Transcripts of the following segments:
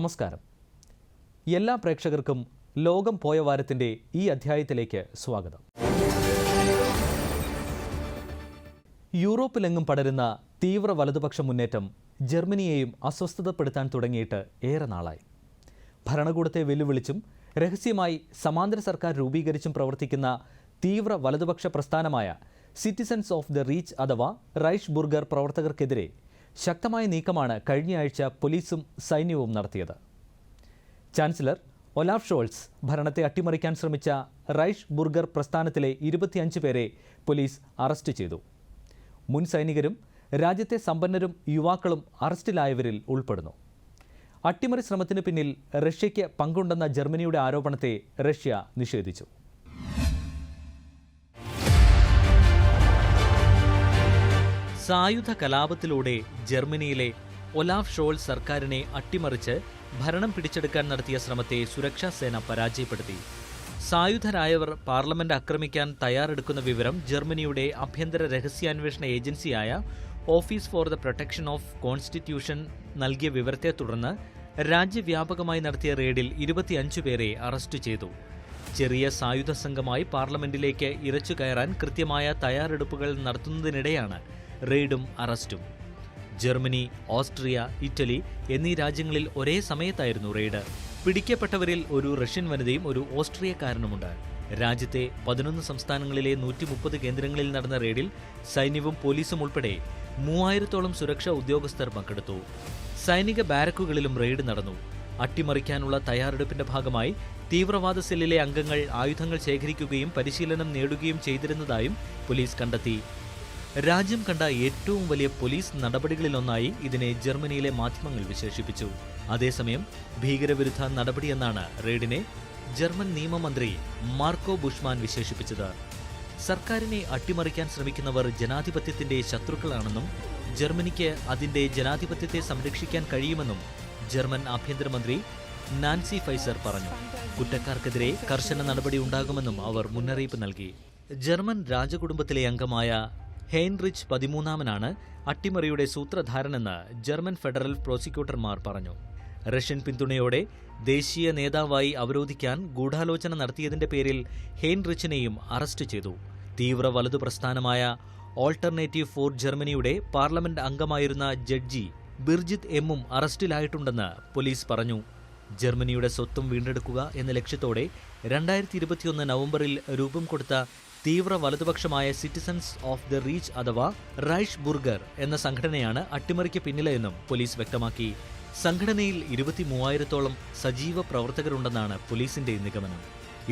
നമസ്കാരം. എല്ലാ പ്രേക്ഷകർക്കും ലോകം പോയ വാരത്തിൻ്റെ ഈ അധ്യായത്തിലേക്ക് സ്വാഗതം. യൂറോപ്പിലെങ്ങും പടരുന്ന തീവ്ര വലതുപക്ഷ മുന്നേറ്റം ജർമ്മനിയെയും അസ്വസ്ഥതപ്പെടുത്താൻ തുടങ്ങിയിട്ട് ഏറെ നാളായി. ഭരണകൂടത്തെ വെല്ലുവിളിച്ചും രഹസ്യമായി സമാന്തര സർക്കാർ രൂപീകരിച്ചും പ്രവർത്തിക്കുന്ന തീവ്ര വലതുപക്ഷ പ്രസ്ഥാനമായ സിറ്റിസൺസ് ഓഫ് ദ റീച്ച് അഥവാ റൈഷ് ബുർഗർ പ്രവർത്തകർക്കെതിരെ ശക്തമായ നീക്കമാണ് കഴിഞ്ഞയാഴ്ച പോലീസും സൈന്യവും നടത്തിയത്. ചാൻസലർ ഒലാഫ് ഷോൾസ് ഭരണത്തെ അട്ടിമറിക്കാൻ ശ്രമിച്ച റൈഷ് ബുർഗർ പ്രസ്ഥാനത്തിലെ 25 പേരെ പോലീസ് അറസ്റ്റ് ചെയ്തു. മുൻ സൈനികരും രാജ്യത്തെ സമ്പന്നരും യുവാക്കളും അറസ്റ്റിലായവരിൽ ഉൾപ്പെടുന്നു. അട്ടിമറി ശ്രമത്തിന് പിന്നിൽ റഷ്യയ്ക്ക് പങ്കുണ്ടെന്ന ജർമ്മനിയുടെ ആരോപണത്തെ റഷ്യ നിഷേധിച്ചു. സായുധ കലാപത്തിലൂടെ ജർമ്മനിയിലെ ഒലാഫ് ഷോൾസ് സർക്കാരിനെ അട്ടിമറിച്ച് ഭരണം പിടിച്ചെടുക്കാൻ നടത്തിയ ശ്രമത്തെ സുരക്ഷാ സേന പരാജയപ്പെടുത്തി. സായുധരായവർ പാർലമെന്റ് ആക്രമിക്കാൻ തയ്യാറെടുക്കുന്ന വിവരം ജർമ്മനിയുടെ ആഭ്യന്തര രഹസ്യാന്വേഷണ ഏജൻസിയായ office for the protection of constitution നൽകിയ വിവരത്തെ തുടർന്ന് രാജ്യവ്യാപകമായി നടത്തിയ റെയ്ഡിൽ 25 പേരെ അറസ്റ്റ് ചെയ്തു. ചെറിയ സായുധ സംഘമായി പാർലമെന്റിലേക്ക് ഇരച്ചു കയറാൻ കൃത്യമായ തയ്യാറെടുപ്പുകൾ നടത്തുന്നതിനിടെയാണ് റെയ്ഡും അറസ്റ്റും. ജർമ്മനി, ഓസ്ട്രിയ, ഇറ്റലി എന്നീ രാജ്യങ്ങളിൽ ഒരേ സമയത്തായിരുന്നു റെയ്ഡ്. പിടിക്കപ്പെട്ടവരിൽ ഒരു റഷ്യൻ വനിതയും ഒരു ഓസ്ട്രിയക്കാരനുമുണ്ട്. രാജ്യത്തെ 11 സംസ്ഥാനങ്ങളിലെ 130 കേന്ദ്രങ്ങളിൽ നടന്ന റെയ്ഡിൽ സൈന്യവും പോലീസും ഉൾപ്പെടെ 3000-ഓളം സുരക്ഷാ ഉദ്യോഗസ്ഥർ പങ്കെടുത്തു. സൈനിക ബാരക്കുകളിലും റെയ്ഡ് നടന്നു. അട്ടിമറിക്കാനുള്ള തയ്യാറെടുപ്പിന്റെ ഭാഗമായി തീവ്രവാദ സെല്ലിലെ അംഗങ്ങൾ ആയുധങ്ങൾ ശേഖരിക്കുകയും പരിശീലനം നേടുകയും ചെയ്തിരുന്നതായും പോലീസ് കണ്ടെത്തി. രാജ്യം കണ്ട ഏറ്റവും വലിയ പോലീസ് നടപടികളിലൊന്നായി ഇതിനെ ജർമ്മനിയിലെ മാധ്യമങ്ങൾ വിശേഷിപ്പിച്ചു. അതേസമയം ഭീകരവിരുദ്ധ നടപടിയെന്നാണ് റെയ്ഡിനെ ജർമ്മൻ നിയമമന്ത്രി മാർക്കോ ബുഷ്മാൻ വിശേഷിപ്പിച്ചത്. സർക്കാരിനെ അട്ടിമറിക്കാൻ ശ്രമിക്കുന്നവർ ജനാധിപത്യത്തിന്റെ ശത്രുക്കളാണെന്നും ജർമ്മനിക്ക് അതിന്റെ ജനാധിപത്യത്തെ സംരക്ഷിക്കാൻ കഴിയുമെന്നും ജർമ്മൻ ആഭ്യന്തരമന്ത്രി നാൻസി ഫൈസർ പറഞ്ഞു. കുറ്റക്കാർക്കെതിരെ കർശന നടപടി ഉണ്ടാകുമെന്നും അവർ മുന്നറിയിപ്പ് നൽകി. ജർമ്മൻ രാജകുടുംബത്തിലെ അംഗമായ ഹെയ്ൻറിച്ച് 13-ാമനാണ് അട്ടിമറിയുടെ സൂത്രധാരനെന്ന് ജർമ്മൻ ഫെഡറൽ പ്രോസിക്യൂട്ടർമാർ പറഞ്ഞു. റഷ്യൻ പിന്തുണയോടെ ദേശീയ നേതാവായി അവരോധിക്കാൻ ഗൂഢാലോചന നടത്തിയതിന്റെ പേരിൽ ഹെയ്ൻറിച്ചിനെയും അറസ്റ്റ് ചെയ്തു. തീവ്ര വലതു പ്രസ്ഥാനമായ ഓൾട്ടർനേറ്റീവ് ഫോർ ജർമ്മനിയുടെ പാർലമെന്റ് അംഗമായിരുന്ന ജഡ്ജി ബിർജിത് എമ്മും അറസ്റ്റിലായിട്ടുണ്ടെന്ന് പോലീസ് പറഞ്ഞു. ജർമ്മനിയുടെ സ്വത്വം വീണ്ടെടുക്കുക എന്ന ലക്ഷ്യത്തോടെ 2021 നവംബറിൽ രൂപം കൊടുത്ത തീവ്ര വലതുപക്ഷമായ സിറ്റിസൺസ് ഓഫ് ദ റീച്ച് അഥവാ റൈഷ് ബുർഗർ എന്ന സംഘടനയാണ് അട്ടിമറിക്ക് പിന്നിലെന്നും പോലീസ് വ്യക്തമാക്കി. സംഘടനയിൽ 23,000-ഓളം സജീവ പ്രവർത്തകരുണ്ടെന്നാണ് പോലീസിന്റെ നിഗമനം.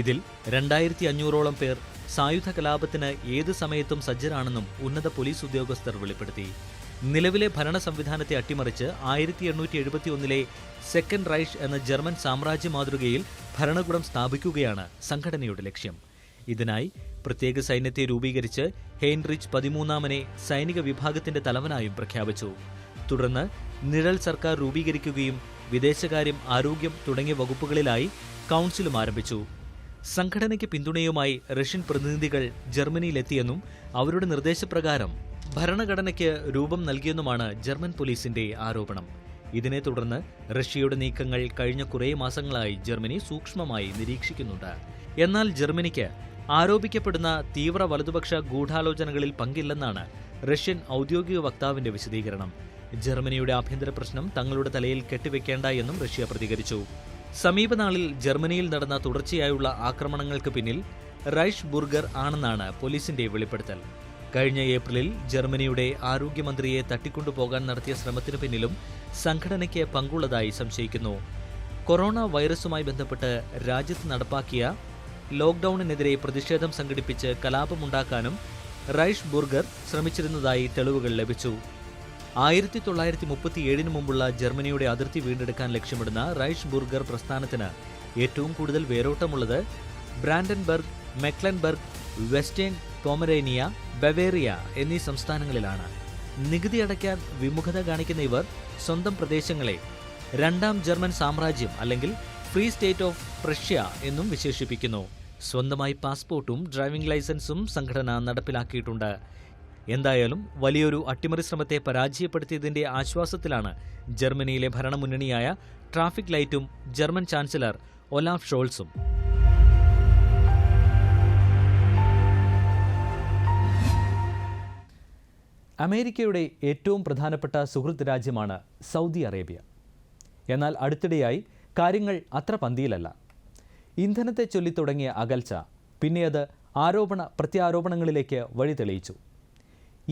ഇതിൽ 2,500-ഓളം പേർ സായുധ കലാപത്തിന് ഏത് സമയത്തും സജ്ജരാണെന്നും ഉന്നത പോലീസ് ഉദ്യോഗസ്ഥർ വെളിപ്പെടുത്തി. നിലവിലെ ഭരണ സംവിധാനത്തെ അട്ടിമറിച്ച് 1871-ലെ സെക്കൻഡ് റൈഷ് എന്ന ജർമ്മൻ സാമ്രാജ്യ മാതൃകയിൽ ഭരണകൂടം സ്ഥാപിക്കുകയാണ് സംഘടനയുടെ ലക്ഷ്യം. ഇതിനായി പ്രത്യേക സൈന്യത്തെ രൂപീകരിച്ച് ഹെയ്ൻറിച്ച് 13-ാമനെ സൈനിക വിഭാഗത്തിന്റെ തലവനായും പ്രഖ്യാപിച്ചു. തുടർന്ന് നിഴൽ സർക്കാർ രൂപീകരിക്കുകയും വിദേശകാര്യം, ആരോഗ്യം തുടങ്ങിയ വകുപ്പുകളിലായി കൗൺസിലും ആരംഭിച്ചു. സംഘടനയ്ക്ക് പിന്തുണയുമായി റഷ്യൻ പ്രതിനിധികൾ ജർമ്മനിയിലെത്തിയെന്നും അവരുടെ നിർദ്ദേശപ്രകാരം ഭരണഘടനയ്ക്ക് രൂപം നൽകിയെന്നുമാണ് ജർമ്മൻ പോലീസിന്റെ ആരോപണം. ഇതിനെ തുടർന്ന് റഷ്യയുടെ നീക്കങ്ങൾ കഴിഞ്ഞ കുറേ മാസങ്ങളായി ജർമ്മനി സൂക്ഷ്മമായി നിരീക്ഷിക്കുന്നുണ്ട്. എന്നാൽ ജർമ്മനിക്ക് ആരോപിക്കപ്പെടുന്ന തീവ്ര വലതുപക്ഷ ഗൂഢാലോചനകളിൽ പങ്കില്ലെന്നാണ് റഷ്യൻ ഔദ്യോഗിക വക്താവിന്റെ വിശദീകരണം. ജർമ്മനിയുടെ ആഭ്യന്തര പ്രശ്നം തങ്ങളുടെ തലയിൽ കെട്ടിവെക്കേണ്ട എന്നും റഷ്യ പ്രതികരിച്ചു. സമീപനാളിൽ ജർമ്മനിയിൽ നടന്ന തുടർച്ചയായുള്ള ആക്രമണങ്ങൾക്ക് പിന്നിൽ റൈഷ് ബുർഗർ ആണെന്നാണ് പോലീസിന്റെ വെളിപ്പെടുത്തൽ. കഴിഞ്ഞ ഏപ്രിലിൽ ജർമ്മനിയുടെ ആരോഗ്യമന്ത്രിയെ തട്ടിക്കൊണ്ടുപോകാൻ നടത്തിയ ശ്രമത്തിനു പിന്നിലും സംഘടനയ്ക്ക് പങ്കുള്ളതായി സംശയിക്കുന്നു. കൊറോണ വൈറസുമായി ബന്ധപ്പെട്ട് രാജ്യത്ത് നടപ്പാക്കിയ ലോക്ഡൌണിനെതിരെ പ്രതിഷേധം സംഘടിപ്പിച്ച് കലാപമുണ്ടാക്കാനും റൈഷ് ബുർഗർ ശ്രമിച്ചിരുന്നതായി തെളിവുകൾ ലഭിച്ചു. 1937 മുമ്പുള്ള ജർമ്മനിയുടെ അതിർത്തി വീണ്ടെടുക്കാൻ ലക്ഷ്യമിടുന്ന റൈഷ് ബുർഗർ പ്രസ്ഥാനത്തിന് ഏറ്റവും കൂടുതൽ വേരോട്ടമുള്ളത് ബ്രാൻഡൻബർഗ്, മെക്ലൻബർഗ്, വെസ്റ്റേൺ പോമറേനിയ, ബവേറിയ എന്നീ സംസ്ഥാനങ്ങളിലാണ്. നികുതി അടയ്ക്കാൻ വിമുഖത കാണിക്കുന്ന ഇവർ സ്വന്തം പ്രദേശങ്ങളെ രണ്ടാം ജർമ്മൻ സാമ്രാജ്യം അല്ലെങ്കിൽ ഫ്രീ സ്റ്റേറ്റ് ഓഫ് പ്രഷ്യ എന്നും വിശേഷിപ്പിക്കുന്നു. സ്വന്തമായി പാസ്പോർട്ടും ഡ്രൈവിംഗ് ലൈസൻസും സംഘടന നടപ്പിലാക്കിയിട്ടുണ്ട്. എന്തായാലും വലിയൊരു അട്ടിമറി ശ്രമത്തെ പരാജയപ്പെടുത്തിയതിന്റെ ആശ്വാസത്തിലാണ് ജർമ്മനിയിലെ ഭരണമുന്നണിയായ ട്രാഫിക് ലൈറ്റും ജർമ്മൻ ചാൻസലർ ഒലാഫ് ഷോൾസും. അമേരിക്കയുടെ ഏറ്റവും പ്രധാനപ്പെട്ട സുഹൃത്ത് രാജ്യമാണ് സൗദി അറേബ്യ. എന്നാൽ അടുത്തിടെയായി കാര്യങ്ങൾ അത്ര പന്തിയിലല്ല. ഇന്ധനത്തെ ചൊല്ലി തുടങ്ങിയ അകൽച്ച പിന്നെ അത് പ്രത്യാരോപണങ്ങളിലേക്ക് വഴി തെളിയിച്ചു.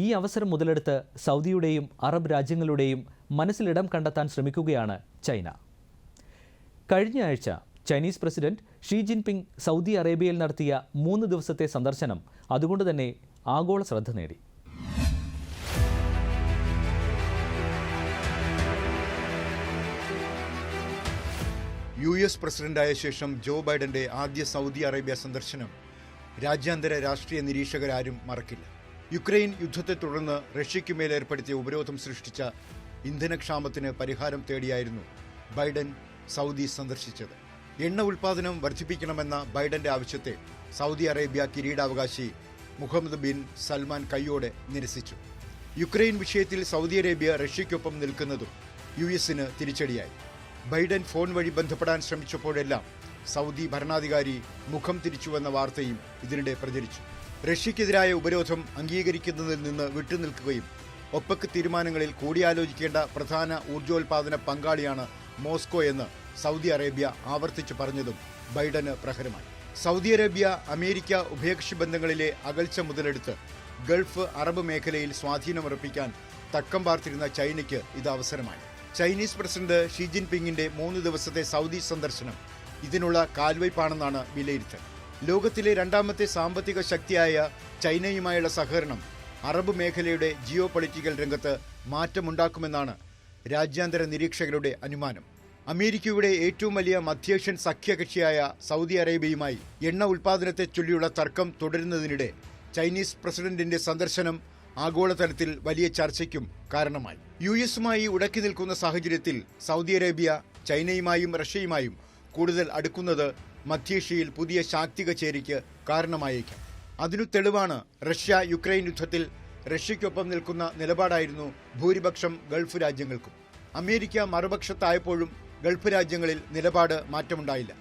ഈ അവസരം മുതലെടുത്ത് സൗദിയുടെയും അറബ് രാജ്യങ്ങളുടെയും മനസ്സിലിടം കണ്ടെത്താൻ ശ്രമിക്കുകയാണ് ചൈന. കഴിഞ്ഞ ആഴ്ച Chinese president Xi Jinping Saudi അറേബ്യയിൽ നടത്തിയ 3 ദിവസത്തെ സന്ദർശനം അതുകൊണ്ട് തന്നെ ആഗോള ശ്രദ്ധ നേടി. US പ്രസിഡന്റായ ശേഷം ജോ ബൈഡന്റെ ആദ്യ സൗദി അറേബ്യ സന്ദർശനം രാജ്യാന്തര രാഷ്ട്രീയ നിരീക്ഷകരാരും മറക്കില്ല. യുക്രൈൻ യുദ്ധത്തെ തുടർന്ന് റഷ്യയ്ക്കുമേൽ ഏർപ്പെടുത്തിയ ഉപരോധം സൃഷ്ടിച്ച ഇന്ധനക്ഷാമത്തിന് പരിഹാരം തേടിയായിരുന്നു ബൈഡൻ സൗദി സന്ദർശിച്ചത്. എണ്ണ ഉൽപ്പാദനം വർദ്ധിപ്പിക്കണമെന്ന ബൈഡന്റെ ആവശ്യത്തെ സൗദി അറേബ്യ കിരീടാവകാശി മുഹമ്മദ് ബിൻ സൽമാൻ കൈയോടെ നിരസിച്ചു. യുക്രൈൻ വിഷയത്തിൽ സൗദി അറേബ്യ റഷ്യയ്ക്കൊപ്പം നിൽക്കുന്നതും US-ന് തിരിച്ചടിയായി. ബൈഡൻ ഫോൺ വഴി ബന്ധപ്പെടാൻ ശ്രമിച്ചപ്പോഴെല്ലാം സൗദി ഭരണാധികാരി മുഖം തിരിച്ചുവെന്ന വാർത്തയും ഇതിനിടെ പ്രചരിച്ചു. റഷ്യയ്ക്കെതിരായ ഉപരോധം അംഗീകരിക്കുന്നതിൽ നിന്ന് വിട്ടുനിൽക്കുകയും ഒപെക് തീരുമാനങ്ങളിൽ കൂടിയാലോചിക്കേണ്ട പ്രധാന ഊർജ്ജോൽപാദന പങ്കാളിയാണ് മോസ്കോ എന്ന് സൗദി അറേബ്യ ആവർത്തിച്ചു പറഞ്ഞതും ബൈഡന് പ്രഹരമായി. സൗദി അറേബ്യ അമേരിക്ക ഉഭയകക്ഷി ബന്ധങ്ങളിലെ അകൽച്ച മുതലെടുത്ത് ഗൾഫ് അറബ് മേഖലയിൽ സ്വാധീനമുറപ്പിക്കാൻ തക്കം പാർത്തിരുന്ന ചൈനയ്ക്ക് ഇത് അവസരമായി. ചൈനീസ് പ്രസിഡന്റ് ഷീ ജിൻപിങ്ങിന്റെ 3 ദിവസത്തെ സൗദി സന്ദർശനം ഇതിനുള്ള കാൽവയ്പാണെന്നാണ് വിലയിരുത്തൽ. ലോകത്തിലെ രണ്ടാമത്തെ സാമ്പത്തിക ശക്തിയായ ചൈനയുമായുള്ള സഹകരണം അറബ് മേഖലയുടെ ജിയോ പൊളിറ്റിക്കൽ രംഗത്ത് മാറ്റമുണ്ടാക്കുമെന്നാണ് രാജ്യാന്തര നിരീക്ഷകരുടെ അനുമാനം. അമേരിക്കയുടെ ഏറ്റവും വലിയ മധ്യേഷ്യൻ സഖ്യകക്ഷിയായ സൗദി അറേബ്യയുമായി എണ്ണ ഉൽപ്പാദനത്തെ ചൊല്ലിയുള്ള തർക്കം തുടരുന്നതിനിടെ ചൈനീസ് പ്രസിഡന്റിന്റെ സന്ദർശനം ആഗോളതലത്തിൽ വലിയ ചർച്ചയ്ക്കും കാരണമായി. US-മായി ഉടക്കി നിൽക്കുന്ന സാഹചര്യത്തിൽ സൗദി അറേബ്യ ചൈനയുമായും റഷ്യയുമായും കൂടുതൽ അടുക്കുന്നത് മധ്യേഷ്യയിൽ പുതിയ ശാക്തിക ചേരിക്ക് കാരണമായേക്കാം. അതിനു തെളിവാണ് റഷ്യ യുക്രൈൻ യുദ്ധത്തിൽ റഷ്യയ്ക്കൊപ്പം നിൽക്കുന്ന നിലപാടായിരുന്നു ഭൂരിപക്ഷം ഗൾഫ് രാജ്യങ്ങൾക്കും. അമേരിക്ക മറുപക്ഷത്തായപ്പോഴും ഗൾഫ് രാജ്യങ്ങളിൽ നിലപാട് മാറ്റമുണ്ടായില്ല.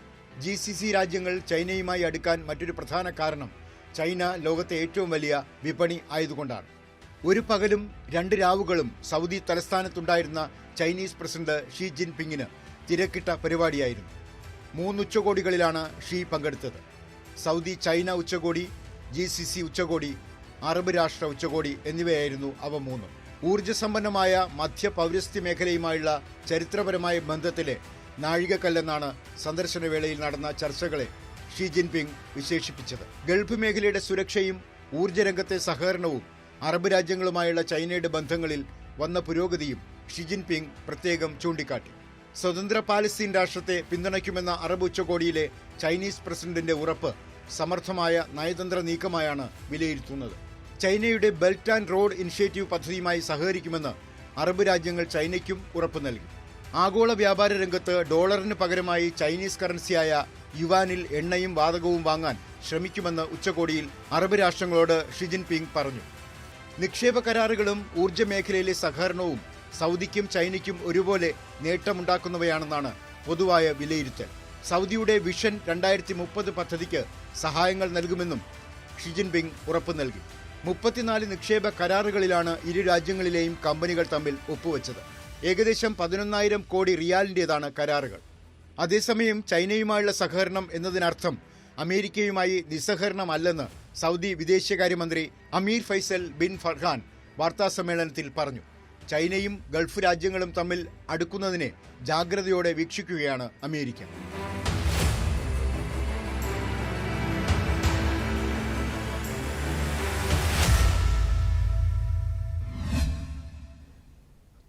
GCC രാജ്യങ്ങൾ ചൈനയുമായി അടുക്കാൻ മറ്റൊരു പ്രധാന കാരണം ചൈന ലോകത്തെ ഏറ്റവും വലിയ വിപണി ആയതുകൊണ്ടാണ്. ഒരു പകലും 2 രാവുകളും സൗദി തലസ്ഥാനത്തുണ്ടായിരുന്ന ചൈനീസ് പ്രസിഡന്റ് ഷീ ജിൻപിങ്ങിന് തിരക്കിട്ട പരിപാടിയായിരുന്നു. 3 ഉച്ചകോടികളിലാണ് ഷീ പങ്കെടുത്തത്. സൗദി ചൈന ഉച്ചകോടി, GCC ഉച്ചകോടി, അറബ് രാഷ്ട്ര ഉച്ചകോടി എന്നിവയായിരുന്നു അവ 3. ഊർജ്ജസമ്പന്നമായ മധ്യ പൗരസ്ത്യ മേഖലയുമായുള്ള ചരിത്രപരമായ ബന്ധത്തിലെ നാഴികക്കല്ലെന്നാണ് സന്ദർശനവേളയിൽ നടന്ന ചർച്ചകളെ ഷീ ജിൻപിങ് വിശേഷിപ്പിച്ചത്. ഗൾഫ് മേഖലയുടെ സുരക്ഷയും ഊർജ്ജരംഗത്തെ സഹകരണവും അറബ് രാജ്യങ്ങളുമായുള്ള ചൈനയുടെ ബന്ധങ്ങളിൽ വന്ന പുരോഗതിയും ഷീ ജിൻപിങ് പ്രത്യേകം ചൂണ്ടിക്കാട്ടി. സ്വതന്ത്ര പാലസ്തീൻ രാഷ്ട്രത്തെ പിന്തുണയ്ക്കുമെന്ന അറബ് ഉച്ചകോടിയിലെ ചൈനീസ് പ്രസിഡന്റിന്റെ ഉറപ്പ് സമർത്ഥമായ നയതന്ത്ര നീക്കമായാണ് വിലയിരുത്തുന്നത്. ചൈനയുടെ ബെൽറ്റ് ആൻഡ് റോഡ് ഇനിഷ്യേറ്റീവ് പദ്ധതിയുമായി സഹകരിക്കുമെന്ന് അറബ് രാജ്യങ്ങൾ ചൈനയ്ക്കും ഉറപ്പ് നൽകി. ആഗോള വ്യാപാര രംഗത്ത് ഡോളറിന് പകരമായി ചൈനീസ് കറൻസിയായ യുവാനിൽ എണ്ണയും വാതകവും വാങ്ങാൻ ശ്രമിക്കുമെന്ന് ഉച്ചകോടിയിൽ അറബ് രാഷ്ട്രങ്ങളോട് ഷീ ജിൻപിങ് പറഞ്ഞു. നിക്ഷേപ കരാറുകളും ഊർജ്ജ മേഖലയിലെ സഹകരണവും സൗദിക്കും ചൈനയ്ക്കും ഒരുപോലെ നേട്ടമുണ്ടാക്കുന്നവയാണെന്നാണ് പൊതുവായ വിലയിരുത്തൽ. സൗദിയുടെ വിഷൻ 2030 പദ്ധതിക്ക് സഹായങ്ങൾ നൽകുമെന്നും ഷീ ജിൻപിങ് ഉറപ്പു നൽകി. 34 നിക്ഷേപ കരാറുകളിലാണ് ഇരു രാജ്യങ്ങളിലെയും കമ്പനികൾ തമ്മിൽ ഒപ്പുവെച്ചത്. ഏകദേശം 11,000 കോടി റിയാലിൻ്റേതാണ് കരാറുകൾ. അതേസമയം ചൈനയുമായുള്ള സഹകരണം എന്നതിനർത്ഥം അമേരിക്കയുമായി നിസ്സഹകരണമല്ലെന്ന് സൗദി വിദേശകാര്യമന്ത്രി അമീർ ഫൈസൽ ബിൻ ഫർഹാൻ വാർത്താസമ്മേളനത്തിൽ പറഞ്ഞു. ചൈനയും ഗൾഫ് രാജ്യങ്ങളും തമ്മിൽ അടുക്കുന്നതിനെ ജാഗ്രതയോടെ വീക്ഷിക്കുകയാണ് അമേരിക്ക.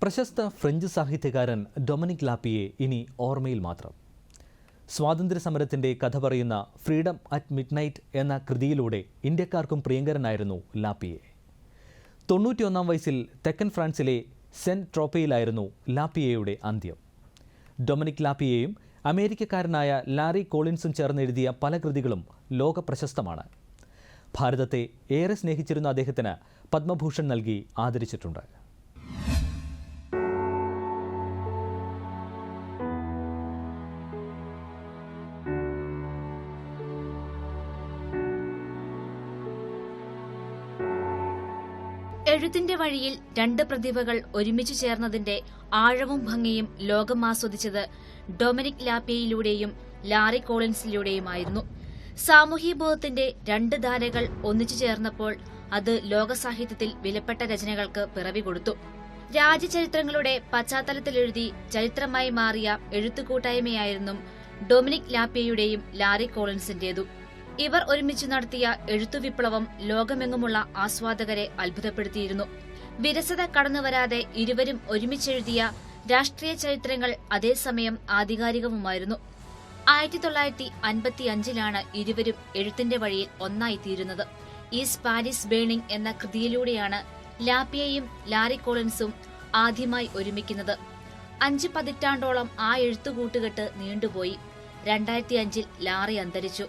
പ്രശസ്ത ഫ്രഞ്ച് സാഹിത്യകാരൻ ഡൊമിനിക് ലാപ്പിയെ ഇനി ഓർമ്മയിൽ മാത്രം. സ്വാതന്ത്ര്യ സമരത്തിൻ്റെ കഥ പറയുന്ന ഫ്രീഡം അറ്റ് മിഡ്നൈറ്റ് എന്ന കൃതിയിലൂടെ ഇന്ത്യക്കാർക്കും പ്രിയങ്കരനായിരുന്നു ലാപ്പിയെ. 91 വയസ്സിൽ തെക്കൻ ഫ്രാൻസിലെ സെന്റ് ട്രോപ്പയിലായിരുന്നു ലാപ്പിയയുടെ അന്ത്യം. ഡൊമിനിക് ലാപ്പിയെയും അമേരിക്കക്കാരനായ ലാറി കോളിൻസും ചേർന്നെഴുതിയ പല കൃതികളും ലോക പ്രശസ്തമാണ്. ഭാരതത്തെ ഏറെ സ്നേഹിച്ചിരുന്ന അദ്ദേഹത്തിന് പത്മഭൂഷൺ നൽകി ആദരിച്ചിട്ടുണ്ട്. എഴുത്തിന്റെ വഴിയിൽ രണ്ട് പ്രതിഭകൾ ഒരുമിച്ചു ചേർന്നതിന്റെ ആഴവും ഭംഗിയും ലോകം ആസ്വദിച്ചത് ഡൊമിനിക് ലാപ്പിയയിലൂടെയും ലാറി കോളിൻസിലൂടെയുമായിരുന്നു. സാമൂഹ്യബോധത്തിന്റെ രണ്ട് ധാരകൾ ഒന്നിച്ചു ചേർന്നപ്പോൾ അത് ലോകസാഹിത്യത്തിൽ വിലപ്പെട്ട രചനകൾക്ക് പിറവി കൊടുത്തു. രാജ്യചരിത്രങ്ങളുടെ പശ്ചാത്തലത്തിലെഴുതി ചരിത്രമായി മാറിയ എഴുത്തുകൂട്ടായ്മയായിരുന്നു ഡൊമിനിക് ലാപ്പിയയുടെയും ലാറി കോളിൻസിന്റേതു. ഇവർ ഒരുമിച്ച് നടത്തിയ എഴുത്തുവിപ്ലവം ലോകമെങ്ങുമുള്ള ആസ്വാദകരെ അത്ഭുതപ്പെടുത്തിയിരുന്നു. വിരസത കടന്നുവരാതെ ഇരുവരും ഒരുമിച്ചെഴുതിയ രാഷ്ട്രീയ ചരിത്രങ്ങൾ അതേസമയം ആധികാരികവുമായിരുന്നു. 1955 ഇരുവരും എഴുത്തിന്റെ വഴിയിൽ ഒന്നായിത്തീരുന്നത്. ഈ സ്പാനിഷ് ബേണിംഗ് എന്ന കൃതിയിലൂടെയാണ് ലാപ്പിയയും ലാറി കോളിൻസും ആദ്യമായി ഒരുമിക്കുന്നത്. 5 പതിറ്റാണ്ടോളം ആ എഴുത്തുകൂട്ടുകെട്ട് നീണ്ടുപോയി. 2005 ലാറി അന്തരിച്ചു.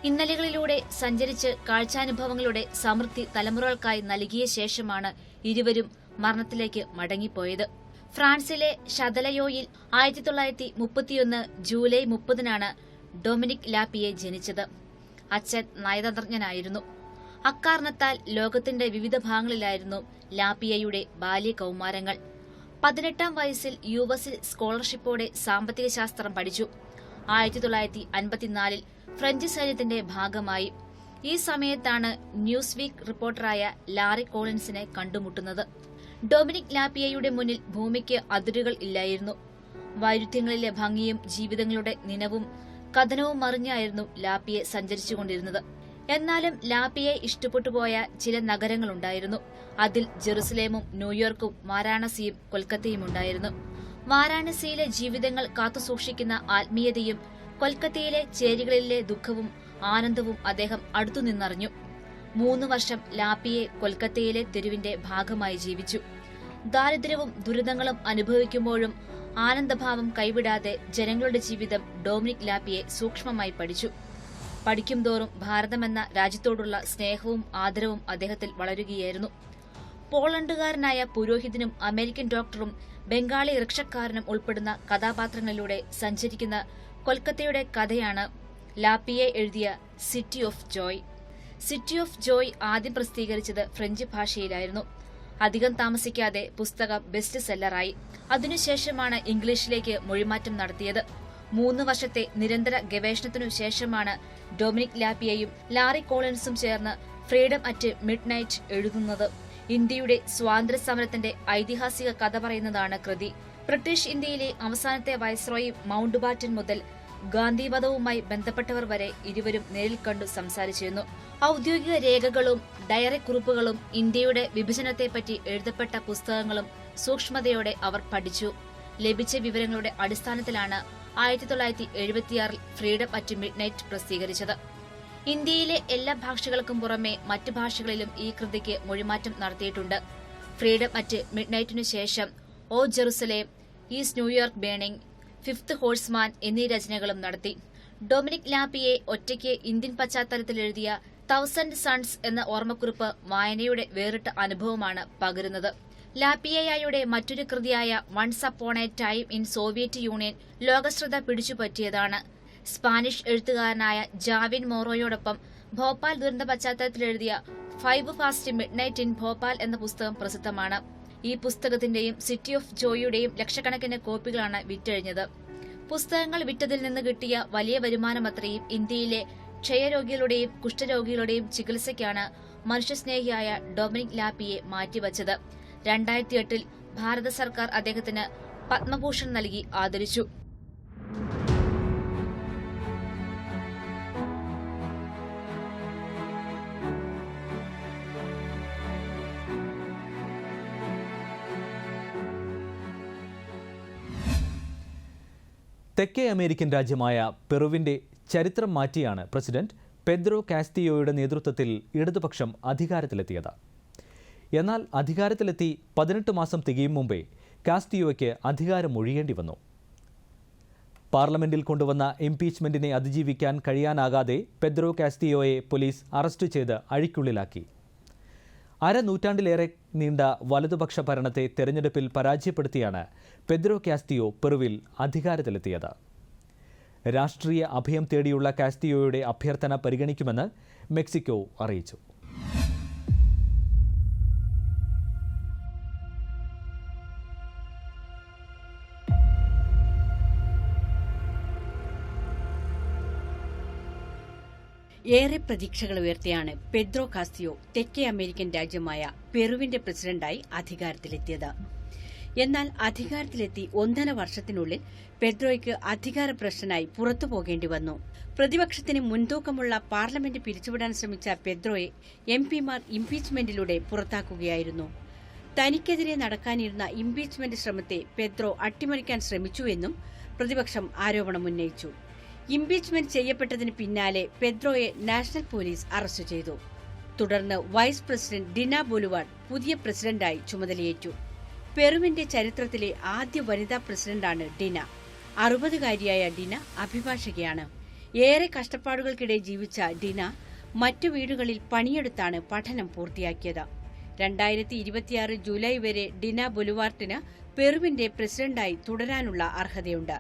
ഇന്നലെകളിലൂടെ സഞ്ചരിച്ച് കാഴ്ചാനുഭവങ്ങളുടെ സമൃദ്ധി തലമുറകൾക്കായി നൽകിയ ശേഷമാണ് ഇരുവരും മരണത്തിലേക്ക് മടങ്ങിപ്പോയത്. ഫ്രാൻസിലെ ഷതലയോയിൽ 1931 ജൂലൈ 30 ഡൊമിനിക് ലാപ്പിയെ ജനിച്ചത്. അച്ഛൻ നയതന്ത്രജ്ഞനായിരുന്നു. അക്കാരണത്താൽ ലോകത്തിന്റെ വിവിധ ഭാഗങ്ങളിലായിരുന്നു ലാപ്പിയയുടെ ബാല്യകൗമാരങ്ങൾ. 18-ാം വയസ്സിൽ യുഎസിൽ സ്കോളർഷിപ്പോടെ സാമ്പത്തിക ശാസ്ത്രം പഠിച്ചു. 1954 ഫ്രഞ്ച് സൈന്യത്തിന്റെ ഭാഗമായി. ഈ സമയത്താണ് ന്യൂസ് വീക്ക് റിപ്പോർട്ടറായ ലാറി കോളിൻസിനെ കണ്ടുമുട്ടുന്നത്. ഡൊമിനിക് ലാപ്പിയയുടെ മുന്നിൽ ഭൂമിക്ക് അതിരുകൾ ഇല്ലായിരുന്നു. വൈരുദ്ധ്യങ്ങളിലെ ഭംഗിയും ജീവിതങ്ങളുടെ നിനവും കഥനവും മറിഞ്ഞായിരുന്നു ലാപ്പിയെ സഞ്ചരിച്ചുകൊണ്ടിരുന്നത്. എന്നാലും ലാപ്പിയെ ഇഷ്ടപ്പെട്ടുപോയ ചില നഗരങ്ങളുണ്ടായിരുന്നു. അതിൽ ജെറുസലേമും ന്യൂയോർക്കും വാരാണസിയും കൊൽക്കത്തയും ഉണ്ടായിരുന്നു. വാരാണസിയിലെ ജീവിതങ്ങൾ കാത്തുസൂക്ഷിക്കുന്ന ആത്മീയതയും കൊൽക്കത്തയിലെ ചേരികളിലെ ദുഃഖവും ആനന്ദവും അദ്ദേഹം അടുത്തുനിന്നറിഞ്ഞു. 3 വർഷം ലാപ്പിയെ കൊൽക്കത്തയിലെ തെരുവിന്റെ ഭാഗമായി ജീവിച്ചു. ദാരിദ്ര്യവും ദുരിതങ്ങളും അനുഭവിക്കുമ്പോഴും ആനന്ദഭാവം കൈവിടാതെ ജനങ്ങളുടെ ജീവിതം ഡൊമിനിക് ലാപ്പിയെ സൂക്ഷ്മമായി പഠിച്ചു. പഠിക്കുംതോറും ഭാരതമെന്ന രാജ്യത്തോടുള്ള സ്നേഹവും ആദരവും അദ്ദേഹത്തിൽ വളരുകയായിരുന്നു. പോളണ്ടുകാരനായ പുരോഹിതനും അമേരിക്കൻ ഡോക്ടറും ബംഗാളി റിക്ഷക്കാരനും ഉൾപ്പെടുന്ന കഥാപാത്രങ്ങളിലൂടെ സഞ്ചരിക്കുന്ന കൊൽക്കത്തയുടെ കഥയാണ് ലാപ്പിയെ എഴുതിയ city of Joy. City of Joy ആദ്യം പ്രസിദ്ധീകരിച്ചത് ഫ്രഞ്ച് ഭാഷയിലായിരുന്നു. അധികം താമസിക്കാതെ പുസ്തകം ബെസ്റ്റ് സെല്ലറായി. അതിനുശേഷമാണ് ഇംഗ്ലീഷിലേക്ക് മൊഴിമാറ്റം നടത്തിയത്. 3 വർഷത്തെ നിരന്തര ഗവേഷണത്തിനു ശേഷമാണ് ഡൊമിനിക് ലാപ്പിയയും ലാറി കോളിൻസും ചേർന്ന് ഫ്രീഡം അറ്റ് മിഡ് നൈറ്റ് എഴുതുന്നത്. ഇന്ത്യയുടെ സ്വാതന്ത്ര്യ സമരത്തിന്റെ ഐതിഹാസിക കഥ പറയുന്നതാണ് കൃതി. ബ്രിട്ടീഷ് ഇന്ത്യയിലെ അവസാനത്തെ വൈസ്രോയി മൗണ്ട് ബാറ്റൻ മുതൽ ഗാന്ധിവധവുമായി ബന്ധപ്പെട്ടവർ വരെ ഇരുവരും നേരിൽ കണ്ടു സംസാരിച്ചിരുന്നു. ഔദ്യോഗിക രേഖകളും ഡയറി കുറിപ്പുകളും ഇന്ത്യയുടെ വിഭജനത്തെപ്പറ്റി എഴുതപ്പെട്ട പുസ്തകങ്ങളും സൂക്ഷ്മതയോടെ അവർ പഠിച്ചു. ലഭിച്ച വിവരങ്ങളുടെ അടിസ്ഥാനത്തിലാണ് 1976 ഫ്രീഡം അറ്റ് മിഡ് നൈറ്റ് പ്രസിദ്ധീകരിച്ചത്. ഇന്ത്യയിലെ എല്ലാ ഭാഷകൾക്കും പുറമെ മറ്റ് ഭാഷകളിലും ഈ കൃതിക്ക് മൊഴിമാറ്റം നടത്തിയിട്ടുണ്ട്. ഫ്രീഡം അറ്റ് മിഡ് നൈറ്റിനു ശേഷം O Jerusalem, is New York burning, fifth horseman എന്നീ രചനകളും നടത്തി. ഡൊമിനിക് ലാപ്പിയെ ഒറ്റയ്ക്ക് ഇന്ത്യൻ പശ്ചാത്തലത്തിൽ എഴുതിയ 1000 സൺസ് എന്ന ഓർമ്മക്കുറിപ്പ് വായനയുടെ വേറിട്ട അനുഭവമാണ് പകരുന്നത്. ലാപ്പിയയുടെ മറ്റൊരു കൃതിയായ once upon a time in Soviet Union ലോകശ്രദ്ധ പിടിച്ചുപറ്റിയതാണ്. സ്പാനിഷ് എഴുത്തുകാരനായ ജാവിൻ മോറോയോടൊപ്പം ഭോപ്പാൽ ദുരന്ത പശ്ചാത്തലത്തിൽ എഴുതിയ 5 past midnight in Bhopal എന്ന പുസ്തകം പ്രസിദ്ധമാണ്. ഈ പുസ്തകത്തിന്റെയും സിറ്റി ഓഫ് ജോയിയുടെയും ലക്ഷക്കണക്കിന് കോപ്പികളാണ് വിറ്റഴിഞ്ഞത്. പുസ്തകങ്ങൾ വിറ്റതിൽ നിന്ന് കിട്ടിയ വലിയ വരുമാനമത്രയും ഇന്ത്യയിലെ ക്ഷയരോഗികളുടെയും കുഷ്ഠരോഗികളുടെയും ചികിത്സയ്ക്കാണ് മനുഷ്യസ്നേഹിയായ ഡൊമിനിക് ലാപ്പിയെ മാറ്റിവച്ചത്. 2008 ഭാരത സർക്കാർ അദ്ദേഹത്തിന് പത്മഭൂഷൺ നൽകി ആദരിച്ചു. തെക്കേ അമേരിക്കൻ രാജ്യമായ പെറുവിന്റെ ചരിത്രം മാറ്റിയാണ് പ്രസിഡന്റ് പെദ്രോ കാസ്റ്റിയോയുടെ നേതൃത്വത്തിൽ ഇടതുപക്ഷം അധികാരത്തിലെത്തിയത്. എന്നാൽ അധികാരത്തിലെത്തി 18 മാസം തികയും മുമ്പേ കാസ്റ്റിയോയ്ക്ക് അധികാരം ഒഴിയേണ്ടി വന്നു. പാർലമെന്റിൽ കൊണ്ടുവന്ന ഇംപീച്ച്മെന്റിനെ അതിജീവിക്കാൻ കഴിയാനാകാതെ പെദ്രോ കാസ്റ്റിയോയെ പോലീസ് അറസ്റ്റ് ചെയ്ത് അഴിക്കുള്ളിലാക്കി. അരനൂറ്റാണ്ടിലേറെ നീണ്ട വലതുപക്ഷ ഭരണത്തെ തെരഞ്ഞെടുപ്പിൽ പരാജയപ്പെടുത്തിയാണ് പെദ്രോ കാസ്റ്റിയോ പെറുവിൽ അധികാരത്തിലെത്തിയത്. രാഷ്ട്രീയ അഭയം തേടിയുള്ള കാസ്റ്റിയോയുടെ അഭ്യർത്ഥന പരിഗണിക്കുമെന്ന് മെക്സിക്കോ അറിയിച്ചു. ഏറെ പ്രതീക്ഷകൾ ഉയർത്തിയാണ് പെദ്രോ കാസ്റ്റിയോ തെക്കേ അമേരിക്കൻ രാജ്യമായ പെറുവിന്റെ പ്രസിഡന്റായി അധികാരത്തിലെത്തിയത്. എന്നാൽ അധികാരത്തിലെത്തി 1.5 വർഷത്തിനുള്ളിൽ പെദ്രോയ്ക്ക് അധികാരഭ്രഷ്ടനായി പുറത്തുപോകേണ്ടി വന്നു. പ്രതിപക്ഷത്തിന് മുൻതൂക്കമുള്ള പാർലമെന്റ് പിരിച്ചുവിടാൻ ശ്രമിച്ച പെദ്രോയെ എംപിമാർ ഇംപീച്ച്മെന്റിലൂടെ പുറത്താക്കുകയായിരുന്നു. തനിക്കെതിരെ നടക്കാനിരുന്ന ഇംപീച്ച്മെന്റ് ശ്രമത്തെ പെദ്രോ അട്ടിമറിക്കാൻ ശ്രമിച്ചുവെന്നും പ്രതിപക്ഷം ആരോപണമുന്നയിച്ചു. ഇംപീച്ച്മെന്റ് ചെയ്യപ്പെട്ടതിന് പിന്നാലെ പെദ്രോയെ നാഷണൽ പോലീസ് അറസ്റ്റ് ചെയ്തു. തുടർന്ന് വൈസ് പ്രസിഡന്റ് ഡിന ബൊലുവാർഡ് പുതിയ പ്രസിഡന്റായി ചുമതലയേറ്റു. പെറുവിന്റെ ചരിത്രത്തിലെ ആദ്യ വനിതാ പ്രസിഡന്റാണ് ഡിന. 60-കാരിയായ ഡിന അഭിഭാഷകയാണ്. ഏറെ കഷ്ടപ്പാടുകൾക്കിടെ ജീവിച്ച ഡിന മറ്റു വീടുകളിൽ പണിയെടുത്താണ് പഠനം പൂർത്തിയാക്കിയത്. 2026 ജൂലൈ വരെ ഡിന ബൊലുവാർഡിന് പെറുവിന്റെ പ്രസിഡന്റായി തുടരാനുള്ള അർഹതയുണ്ട്.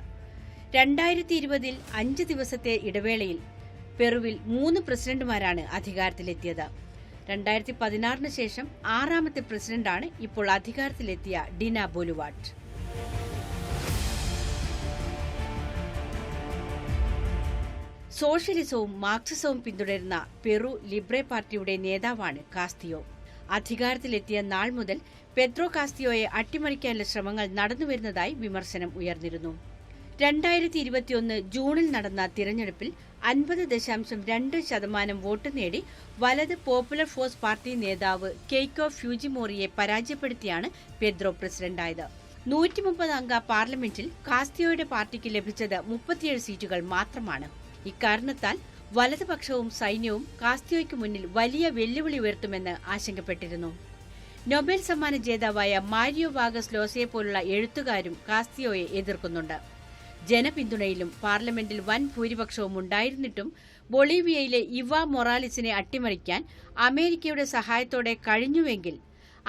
2020 5 ദിവസത്തെ ഇടവേളയിൽ പെറുവിൽ 3 പ്രസിഡന്റുമാരാണ് അധികാരത്തിലെത്തിയത്. 2016 ശേഷം 6ാമത്തെ പ്രസിഡന്റാണ് ഇപ്പോൾ അധികാരത്തിലെത്തിയ ഡിന ബൊലുവാർഡ്. സോഷ്യലിസവും മാർക്സിസവും പിന്തുടരുന്ന പെറു ലിബ്രെ പാർട്ടിയുടെ നേതാവാണ് കാസ്റ്റിയോ. അധികാരത്തിലെത്തിയ നാൾ മുതൽ പെദ്രോ കാസ്റ്റിയോയെ അട്ടിമറിക്കാനുള്ള ശ്രമങ്ങൾ നടന്നുവരുന്നതായി വിമർശനം ഉയർന്നിരുന്നു. 2021 ജൂണിൽ നടന്ന തിരഞ്ഞെടുപ്പിൽ 50.2% വോട്ട് നേടി വലത് പോപ്പുലർ ഫോഴ്സ് പാർട്ടി നേതാവ് കെയ്കോ ഫ്യൂജിമോറിയെ പരാജയപ്പെടുത്തിയാണ് പെദ്രോ പ്രസിഡന്റായത്. 130 അംഗ പാർലമെന്റിൽ കാസ്റ്റിയോയുടെ പാർട്ടിക്ക് ലഭിച്ചത് 37 സീറ്റുകൾ മാത്രമാണ്. ഇക്കാരണത്താൽ വലതുപക്ഷവും സൈന്യവും കാസ്റ്റിയോയ്ക്ക് മുന്നിൽ വലിയ വെല്ലുവിളി ഉയർത്തുമെന്ന് ആശങ്കപ്പെട്ടിരുന്നു. നൊബേൽ സമ്മാന ജേതാവായ മാരിയോ വാഗസ് ലോസയെപ്പോലുള്ള എഴുത്തുകാരും കാസ്റ്റിയോയെ എതിർക്കുന്നുണ്ട്. ജനപിന്തുണയിലും പാർലമെന്റിൽ വൻ ഭൂരിപക്ഷവും ഉണ്ടായിരുന്നിട്ടും ബൊളീവിയയിലെ ഇവാ മൊറാലിസിനെ അട്ടിമറിക്കാൻ അമേരിക്കയുടെ സഹായത്തോടെ കഴിഞ്ഞുവെങ്കിൽ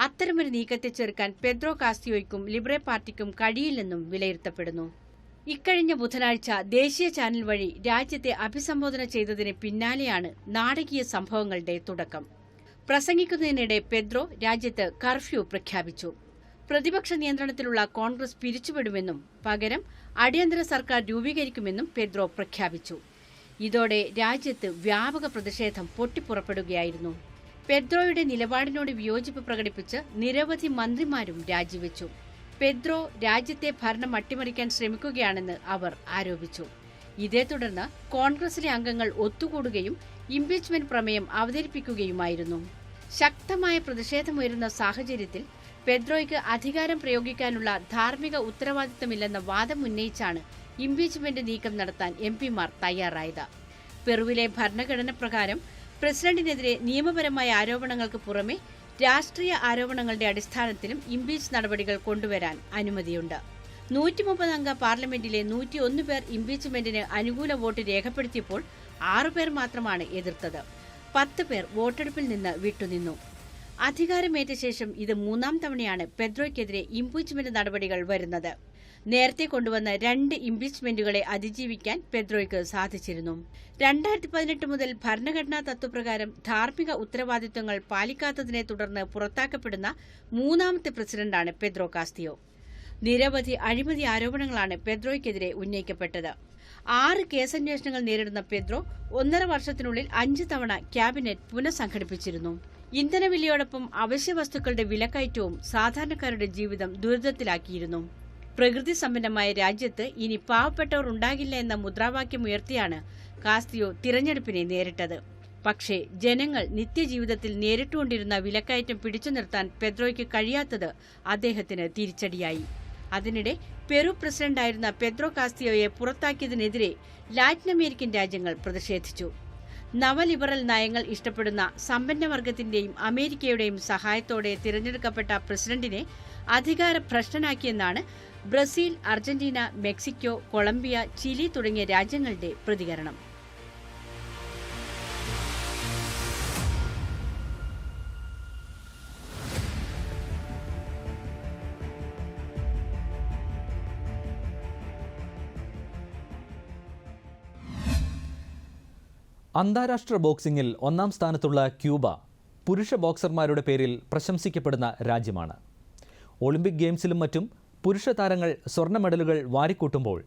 അത്തരമൊരു നീക്കത്തെ ചെറുക്കാൻ പെദ്രോ കാസ്റ്റിയോയ്ക്കും ലിബ്രെ പാർട്ടിക്കും കഴിയില്ലെന്നും വിലയിരുത്തപ്പെടുന്നു. ഇക്കഴിഞ്ഞ ബുധനാഴ്ച ദേശീയ ചാനൽ വഴി രാജ്യത്തെ അഭിസംബോധന ചെയ്തതിന് പിന്നാലെയാണ് നാടകീയ സംഭവങ്ങളുടെ തുടക്കം. പ്രസംഗിക്കുന്നതിനിടെ പെദ്രോ രാജ്യത്ത് കർഫ്യൂ പ്രഖ്യാപിച്ചു. പ്രതിപക്ഷ നിയന്ത്രണത്തിലുള്ള കോൺഗ്രസ് പിരിച്ചുവിടുമെന്നും പകരം അടിയന്തര സർക്കാർ രൂപീകരിക്കുമെന്നും പെദ്രോ പ്രഖ്യാപിച്ചു. ഇതോടെ രാജ്യത്ത് വ്യാപക പ്രതിഷേധം പൊട്ടിപ്പുറപ്പെടുകയായിരുന്നു. പെദ്രോയുടെ നിലപാടിനോട് വിയോജിപ്പ് പ്രകടിപ്പിച്ച് നിരവധി മന്ത്രിമാരും രാജിവെച്ചു. പെദ്രോ രാജ്യത്തെ ഭരണം അട്ടിമറിക്കാൻ ശ്രമിക്കുകയാണെന്ന് അവർ ആരോപിച്ചു. ഇതേ തുടർന്ന് കോൺഗ്രസിലെ അംഗങ്ങൾ ഒത്തുകൂടുകയും ഇംപീച്ച്മെന്റ് പ്രമേയം അവതരിപ്പിക്കുകയുമായിരുന്നു. ശക്തമായ പ്രതിഷേധമുയരുന്ന സാഹചര്യത്തിൽ പെദ്രോയ്ക്ക് അധികാരം പ്രയോഗിക്കാനുള്ള ധാർമ്മിക ഉത്തരവാദിത്തമില്ലെന്ന വാദം ഉന്നയിച്ചാണ് ഇംപീച്ച്മെന്റ് നീക്കം നടത്താൻ എംപിമാർ തയ്യാറായത്. പെറുവിലെ ഭരണഘടന പ്രകാരം പ്രസിഡന്റിനെതിരെ നിയമപരമായ ആരോപണങ്ങൾക്ക് പുറമെ രാഷ്ട്രീയ ആരോപണങ്ങളുടെ അടിസ്ഥാനത്തിലും ഇംപീച്ച് നടപടികൾ കൊണ്ടുവരാൻ അനുമതിയുണ്ട്. 130 അംഗ പാർലമെന്റിലെ 101 പേർ ഇംപീച്ച്മെന്റിന് അനുകൂല വോട്ട് രേഖപ്പെടുത്തിയപ്പോൾ 6 പേർ മാത്രമാണ് എതിർത്തത്. 10 പേർ വോട്ടെടുപ്പിൽ നിന്ന് വിട്ടുനിന്നു. അധികാരമേറ്റ ശേഷം ഇത് 3ാം തവണയാണ് പെദ്രോയ്ക്കെതിരെ ഇംപീച്ച്മെന്റ് നടപടികൾ വരുന്നത്. നേരത്തെ കൊണ്ടുവന്ന 2 ഇംപീച്ച്മെന്റുകളെ അതിജീവിക്കാൻ പെദ്രോയ്ക്ക് സാധിച്ചിരുന്നു. 2018 മുതൽ ഭരണഘടനാ തത്വപ്രകാരം ധാർമ്മിക ഉത്തരവാദിത്തങ്ങൾ പാലിക്കാത്തതിനെ തുടർന്ന് പുറത്താക്കപ്പെടുന്ന 3ാമത്തെ പ്രസിഡന്റാണ് പെദ്രോ കാസ്റ്റിയോ. നിരവധി അഴിമതി ആരോപണങ്ങളാണ് പെദ്രോയ്ക്കെതിരെ ഉന്നയിക്കപ്പെട്ടത്. 6 കേസന്വേഷണങ്ങൾ നേരിടുന്ന പെദ്രോ 1.5 വർഷത്തിനുള്ളിൽ 5 തവണ ക്യാബിനറ്റ് പുനഃസംഘടിപ്പിച്ചിരുന്നു. ഇന്ധനവിലയോടൊപ്പം അവശ്യ വസ്തുക്കളുടെ വിലക്കയറ്റവും സാധാരണക്കാരുടെ ജീവിതം ദുരിതത്തിലാക്കിയിരുന്നു. പ്രകൃതി സമ്പന്നമായ രാജ്യത്ത് ഇനി പാവപ്പെട്ടവർ ഉണ്ടാകില്ല എന്ന മുദ്രാവാക്യമുയർത്തിയാണ് കാസ്റ്റിയോ തിരഞ്ഞെടുപ്പിനെ നേരിട്ടത്. പക്ഷേ ജനങ്ങൾ നിത്യജീവിതത്തിൽ നേരിട്ടുകൊണ്ടിരുന്ന വിലക്കയറ്റം പിടിച്ചു നിർത്താൻ പെദ്രോയ്ക്ക് കഴിയാത്തത് അദ്ദേഹത്തിന് തിരിച്ചടിയായി. അതിനിടെ പെറു പ്രസിഡന്റായിരുന്ന പെദ്രോ കാസ്റ്റിയോയെ പുറത്താക്കിയതിനെതിരെ ലാറ്റിൻ അമേരിക്കൻ രാജ്യങ്ങൾ പ്രതിഷേധിച്ചു. നവലിബറൽ നയങ്ങൾ ഇഷ്ടപ്പെടുന്ന സമ്പന്നവർഗത്തിന്റെയും അമേരിക്കയുടെയും സഹായത്തോടെ തിരഞ്ഞെടുക്കപ്പെട്ട പ്രസിഡന്റിനെ അധികാരഭ്രഷ്ടനാക്കിയെന്നാണ് Brazil, Argentina, Mexico, Colombia, Chile തുടങ്ങിയ രാജ്യങ്ങളുടെ പ്രതികരണം. അന്താരാഷ്ട്ര ബോക്സിംഗിൽ ഒന്നാം സ്ഥാനത്തുള്ള ക്യൂബ പുരുഷ ബോക്സർമാരുടെ പേരിൽ പ്രശംസിക്കപ്പെടുന്ന രാജ്യമാണ്. ഒളിമ്പിക് ഗെയിംസിലും മറ്റും പുരുഷ താരങ്ങൾ സ്വർണ്ണ മെഡലുകൾ വാരിക്കൂട്ടുമ്പോൾ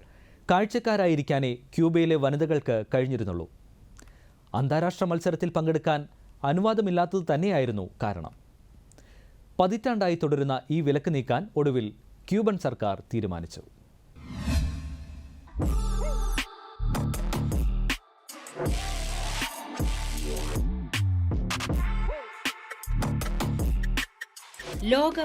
കാഴ്ചക്കാരായിരിക്കാനേ ക്യൂബയിലെ വനിതകൾക്ക് കഴിഞ്ഞിരുന്നുള്ളൂ. അന്താരാഷ്ട്ര മത്സരത്തിൽ പങ്കെടുക്കാൻ അനുവാദമില്ലാത്തത് തന്നെയായിരുന്നു കാരണം. പതിറ്റാണ്ടായി തുടരുന്ന ഈ വിലക്ക് നീക്കാൻ ഒടുവിൽ ക്യൂബൻ സർക്കാർ തീരുമാനിച്ചു. ലോക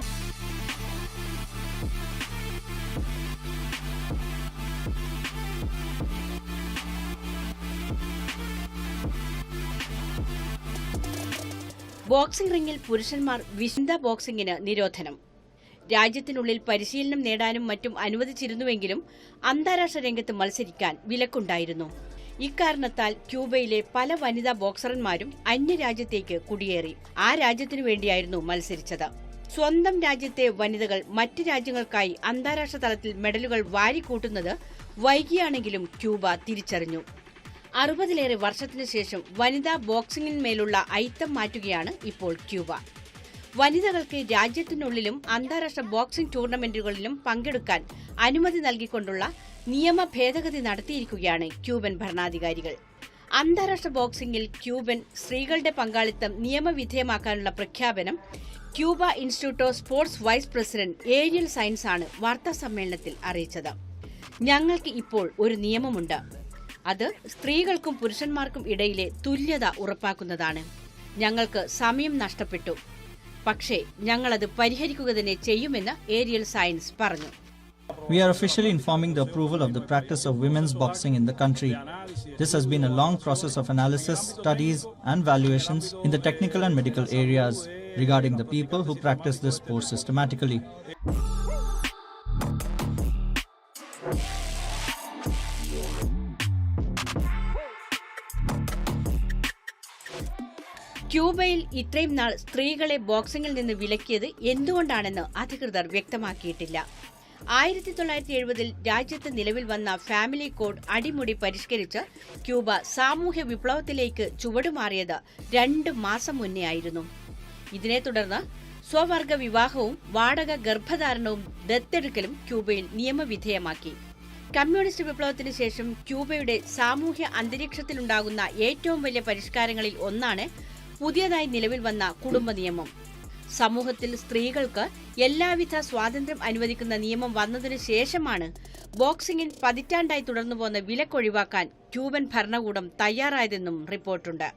ബോക്സിംഗ് റിംഗിൽ പുരുഷന്മാർ വിശുദ്ധ ബോക്സിംഗിന് നിരോധനം. രാജ്യത്തിനുള്ളിൽ പരിശീലനം നേടാനും മറ്റും അനുവദിച്ചിരുന്നുവെങ്കിലും അന്താരാഷ്ട്ര രംഗത്ത് മത്സരിക്കാൻ വിലക്കുണ്ടായിരുന്നു. ഇക്കാരണത്താൽ ക്യൂബയിലെ പല വനിതാ ബോക്സർമാരും അന്യരാജ്യത്തേക്ക് കുടിയേറി. ആ രാജ്യത്തിനു വേണ്ടിയായിരുന്നു മത്സരിച്ചത്. സ്വന്തം രാജ്യത്തെ വനിതകൾ മറ്റ് രാജ്യങ്ങൾക്കായി അന്താരാഷ്ട്ര തലത്തിൽ മെഡലുകൾ വാരിക്കൂട്ടുന്നത് വൈകിയാണെങ്കിലും ക്യൂബ തിരിച്ചറിഞ്ഞു. 60-ലേറെ വർഷത്തിനു ശേഷം വനിതാ ബോക്സിംഗിന്മേലുള്ള അയിത്തം മാറ്റുകയാണ് ഇപ്പോൾ ക്യൂബ. വനിതകൾക്ക് രാജ്യത്തിനുള്ളിലും അന്താരാഷ്ട്ര ബോക്സിംഗ് ടൂർണമെന്റുകളിലും പങ്കെടുക്കാൻ അനുമതി നൽകിക്കൊണ്ടുള്ള നിയമ ഭേദഗതി നടത്തിയിരിക്കുകയാണ് ക്യൂബൻ ഭരണാധികാരികൾ. അന്താരാഷ്ട്ര ബോക്സിംഗിൽ ക്യൂബൻ സ്ത്രീകളുടെ പങ്കാളിത്തം നിയമവിധേയമാക്കാനുള്ള പ്രഖ്യാപനം Cuba institute of sports vice president Ariel Sainz ആണ് വാർത്താസമ്മേളനത്തിൽ അറിയിച്ചത്. ഞങ്ങൾക്ക് ഇപ്പോൾ ഒരു നിയമമുണ്ട്. അത് സ്ത്രീകൾക്കും പുരുഷന്മാർക്കും ഇടയിലെ തുല്യത ഉറപ്പാക്കുന്നതാണ്. ഞങ്ങൾക്ക് സമയം നഷ്ടപ്പെട്ടു, പക്ഷേ ഞങ്ങളത് പരിഹരിക്കുക തന്നെ ചെയ്യുമെന്ന് ഏരിയൽ സയൻസ് പറഞ്ഞു. We are officially informing the approval of the practice of women's boxing in the country. This has been a long process of analysis, studies and valuations in the technical and medical areas regarding the people who practice this sport systematically. ക്യൂബയിൽ ഇത്രയും നാൾ സ്ത്രീകളെ ബോക്സിംഗിൽ നിന്ന് വിലക്കിയത് എന്തുകൊണ്ടാണെന്ന് അധികൃതർ വ്യക്തമാക്കിയിട്ടില്ല. 1970-ൽ രാജ്യത്ത് നിലവിൽ വന്ന ഫാമിലി കോഡ് അടിമുടി പരിഷ്കരിച്ച് ക്യൂബ സാമൂഹ്യ വിപ്ലവത്തിലേക്ക് ചുവടുമാറിയത് 2 മാസം മുന്നേ ആയിരുന്നു. ഇതിനെ തുടർന്ന് സ്വവർഗ വിവാഹവും വാടക ഗർഭധാരണവും ദത്തെടുക്കലും ക്യൂബയിൽ നിയമവിധേയമാക്കി. കമ്മ്യൂണിസ്റ്റ് വിപ്ലവത്തിന് ശേഷം ക്യൂബയുടെ സാമൂഹ്യ അന്തരീക്ഷത്തിലുണ്ടാകുന്ന ഏറ്റവും വലിയ പരിഷ്കാരങ്ങളിൽ ഒന്നാണ് പുതിയതായി നിലവിൽ വന്ന കുടുംബ നിയമം. സമൂഹത്തിൽ സ്ത്രീകൾക്ക് എല്ലാവിധ സ്വാതന്ത്ര്യം അനുവദിക്കുന്ന നിയമം വന്നതിനു ശേഷമാണ് ബോക്സിംഗിൽ പതിറ്റാണ്ടായി തുടർന്നുപോന്ന വിലക്കൊഴിവാക്കാൻ ക്യൂബൻ ഭരണകൂടം തയ്യാറായതെന്നും റിപ്പോർട്ടുണ്ട്.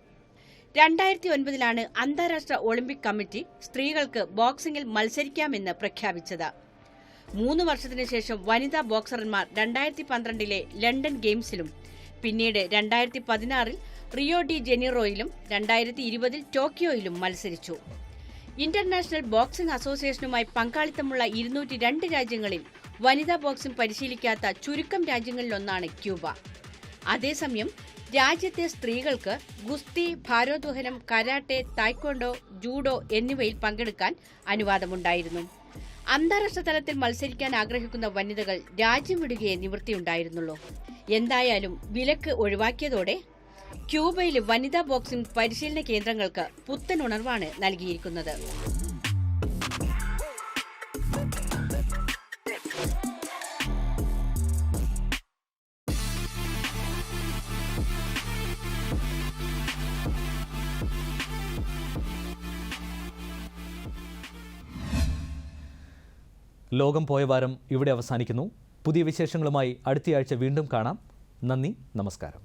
2009-ലാണ് അന്താരാഷ്ട്ര ഒളിമ്പിക് കമ്മിറ്റി സ്ത്രീകൾക്ക് ബോക്സിംഗിൽ മത്സരിക്കാമെന്ന് പ്രഖ്യാപിച്ചത്. 3 വർഷത്തിനു ശേഷം വനിതാ ബോക്സർമാർ 2012-ലെ ലണ്ടൻ ഗെയിംസിലും പിന്നീട് 2016-ൽ റിയോ ഡി ജനീറോയിലും 2020-ൽ ടോക്കിയോയിലും മത്സരിച്ചു. ഇന്റർനാഷണൽ ബോക്സിംഗ് അസോസിയേഷനുമായി പങ്കാളിത്തമുള്ള 202 രാജ്യങ്ങളിൽ വനിതാ ബോക്സിംഗ് പരിശീലിക്കാത്ത ചുരുക്കം രാജ്യങ്ങളിലൊന്നാണ് ക്യൂബ. അതേസമയം രാജ്യത്തെ സ്ത്രീകൾക്ക് ഗുസ്തി, ഭാരോദ്വഹനം, കരാട്ടെ, തായ്ക്വോണ്ടോ, ജൂഡോ എന്നിവയിൽ പങ്കെടുക്കാൻ അനുവാദമുണ്ടായിരുന്നു. അന്താരാഷ്ട്ര തലത്തിൽ മത്സരിക്കാൻ ആഗ്രഹിക്കുന്ന വനിതകൾ രാജ്യം വിടുകയെ നിവൃത്തിയുണ്ടായിരുന്നുള്ളൂ. എന്തായാലും വിലക്ക് ഒഴിവാക്കിയതോടെ ക്യൂബയിലെ വനിതാ ബോക്സിംഗ് പരിശീലന കേന്ദ്രങ്ങൾക്ക് പുത്തൻ ഉണർവാണ് നൽകിയിരിക്കുന്നത്. ലോകം പോയ വാരം ഇവിടെ അവസാനിക്കുന്നു. പുതിയ വിശേഷങ്ങളുമായി അടുത്തയാഴ്ച വീണ്ടും കാണാം. നന്ദി, നമസ്കാരം.